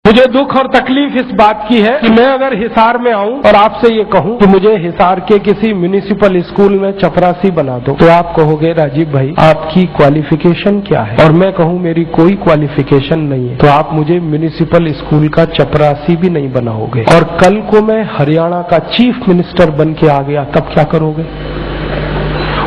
मुझे दुख और तकलीफ इस बात की है कि मैं अगर हिसार में आऊं और आपसे ये कहूं कि मुझे हिसार के किसी म्युनिसिपल स्कूल में चपरासी बना दो, तो आप कहोगे राजीव भाई आपकी क्वालिफिकेशन क्या है, और मैं कहूं मेरी कोई क्वालिफिकेशन नहीं है, तो आप मुझे म्युनिसिपल स्कूल का चपरासी भी नहीं बनाओगे। और कल को मैं हरियाणा का चीफ मिनिस्टर बन के आ गया, तब क्या करोगे?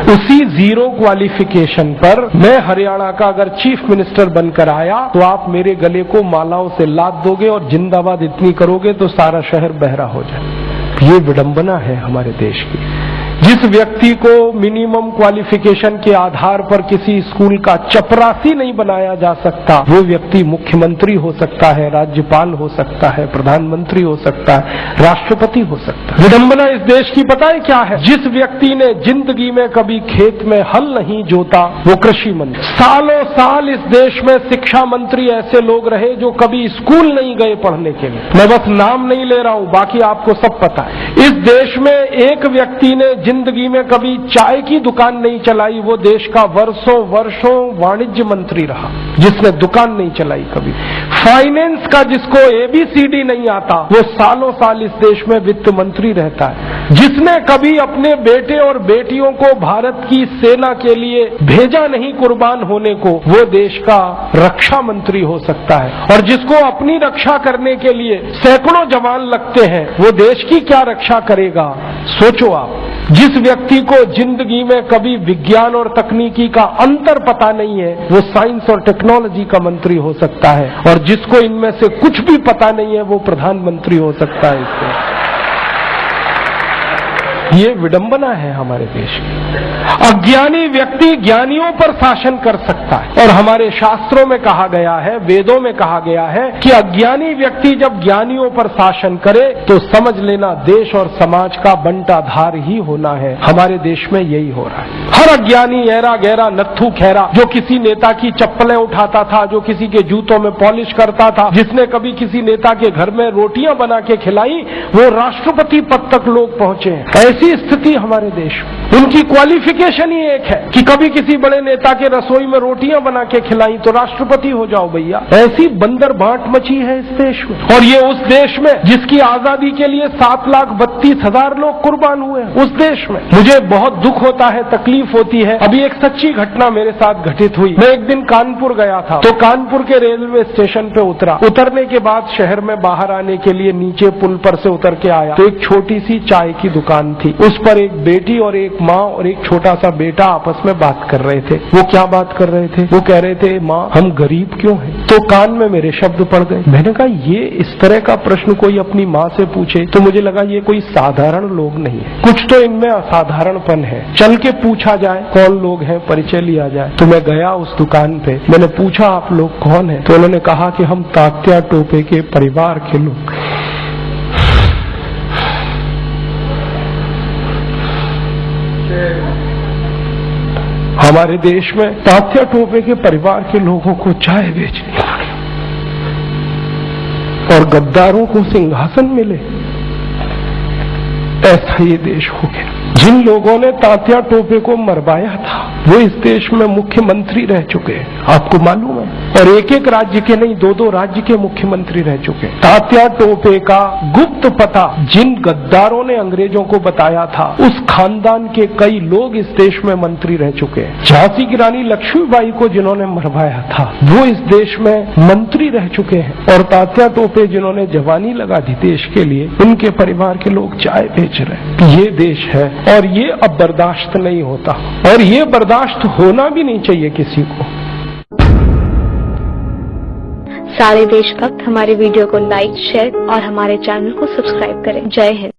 उसी जीरो क्वालिफिकेशन पर मैं हरियाणा का अगर चीफ मिनिस्टर बनकर आया तो आप मेरे गले को मालाओं से लाद दोगे और जिंदाबाद इतनी करोगे तो सारा शहर बहरा हो जाए। ये विडंबना है हमारे देश की। जिस व्यक्ति को मिनिमम क्वालिफिकेशन के आधार पर किसी स्कूल का चपरासी नहीं बनाया जा सकता, वो व्यक्ति मुख्यमंत्री हो सकता है, राज्यपाल हो सकता है, प्रधानमंत्री हो सकता है, राष्ट्रपति हो सकता है। विडंबना इस देश की पता है क्या है? जिस व्यक्ति ने जिंदगी में कभी खेत में हल नहीं जोता वो कृषि मंत्री। सालों साल इस देश में शिक्षा मंत्री ऐसे लोग रहे जो कभी स्कूल नहीं गए पढ़ने के लिए। मैं बस नाम नहीं ले रहा हूं, बाकी आपको सब पता है। इस देश में एक व्यक्ति ने जिंदगी में कभी चाय की दुकान नहीं चलाई, वो देश का वर्षों वाणिज्य मंत्री रहा जिसने दुकान नहीं चलाई कभी। फाइनेंस का जिसको ABCD नहीं आता वो सालों साल इस देश में वित्त मंत्री रहता है। जिसने कभी अपने बेटे और बेटियों को भारत की सेना के लिए भेजा नहीं कुर्बान होने को, वो देश का रक्षा मंत्री हो सकता है। और जिसको अपनी रक्षा करने के लिए सैकड़ों जवान लगते हैं वो देश की क्या रक्षा करेगा? सोचो आप। जिस व्यक्ति को जिंदगी में कभी विज्ञान और तकनीकी का अंतर पता नहीं है वो साइंस और टेक्नोलॉजी का मंत्री हो सकता है, और जिसको इनमें से कुछ भी पता नहीं है वो प्रधानमंत्री हो सकता है। इससे ये विडंबना है हमारे देश की। अज्ञानी व्यक्ति ज्ञानियों पर शासन कर सकता है, और हमारे शास्त्रों में कहा गया है, वेदों में कहा गया है कि अज्ञानी व्यक्ति जब ज्ञानियों पर शासन करे तो समझ लेना देश और समाज का बंटाधार ही होना है। हमारे देश में यही हो रहा है। हर अज्ञानी ऐरा गहरा नत्थू खैरा जो किसी नेता की चप्पलें उठाता था, जो किसी के जूतों में पॉलिश करता था, जिसने कभी किसी नेता के घर में रोटियां बना के खिलाई, वो राष्ट्रपति पद तक लोग पहुंचे हैं। ऐसी स्थिति हमारे देश में। उनकी क्वालिफिकेशन ही एक है कि कभी किसी बड़े नेता के रसोई में रोटियां बना के खिलाई तो राष्ट्रपति हो जाओ भैया। ऐसी बंदर बांट मची है इस देश में। और ये उस देश में जिसकी आजादी के लिए 7,32,000 लोग कुर्बान हुए, उस देश में। मुझे बहुत दुख होता है, तकलीफ होती है। अभी एक सच्ची घटना मेरे साथ घटित हुई। मैं एक दिन कानपुर गया था, तो कानपुर के रेलवे स्टेशन पे उतरा। उतरने के बाद शहर में बाहर आने के लिए नीचे पुल पर से उतर के आया तो एक छोटी सी चाय की दुकान थी। उस पर एक बेटी और एक माँ और एक छोटा सा बेटा आपस में बात कर रहे थे। वो क्या बात कर रहे थे? वो कह रहे थे, माँ हम गरीब क्यों हैं? तो कान में मेरे शब्द पड़ गए। मैंने कहा ये इस तरह का प्रश्न कोई अपनी माँ से पूछे तो मुझे लगा ये कोई साधारण लोग नहीं है, कुछ तो इनमें असाधारणपन है। चल के पूछा जाए कौन लोग हैं, परिचय लिया जाए। तो मैं गया उस दुकान पे, मैंने पूछा आप लोग कौन है? तो उन्होंने कहा कि हम तात्या टोपे के परिवार के लोग। हमारे देश में तात्या टोपे के परिवार के लोगों को चाय बेचनी पड़ी और गद्दारों को सिंहासन मिले। ऐसा ये देश हो गया। जिन लोगों ने तात्या टोपे को मरवाया था वो इस देश में मुख्यमंत्री रह चुके हैं, आपको मालूम है। और एक एक राज्य के नहीं, 2-2 राज्य के मुख्यमंत्री रह चुके हैं। तात्या टोपे का गुप्त पता जिन गद्दारों ने अंग्रेजों को बताया था, उस खानदान के कई लोग इस देश में मंत्री रह चुके हैं। झांसी की रानी लक्ष्मीबाई को जिन्होंने मरवाया था वो इस देश में मंत्री रह चुके हैं। और तात्या टोपे जिन्होंने जवानी लगा दी देश के लिए, उनके परिवार के लोग चाय बेच रहे हैं। ये देश है और ये अब बर्दाश्त नहीं होता, और ये बर्दाश्त होना भी नहीं चाहिए किसी को। सारे देशभक्त हमारे वीडियो को लाइक, शेयर और हमारे चैनल को सब्सक्राइब करें। जय हिंद।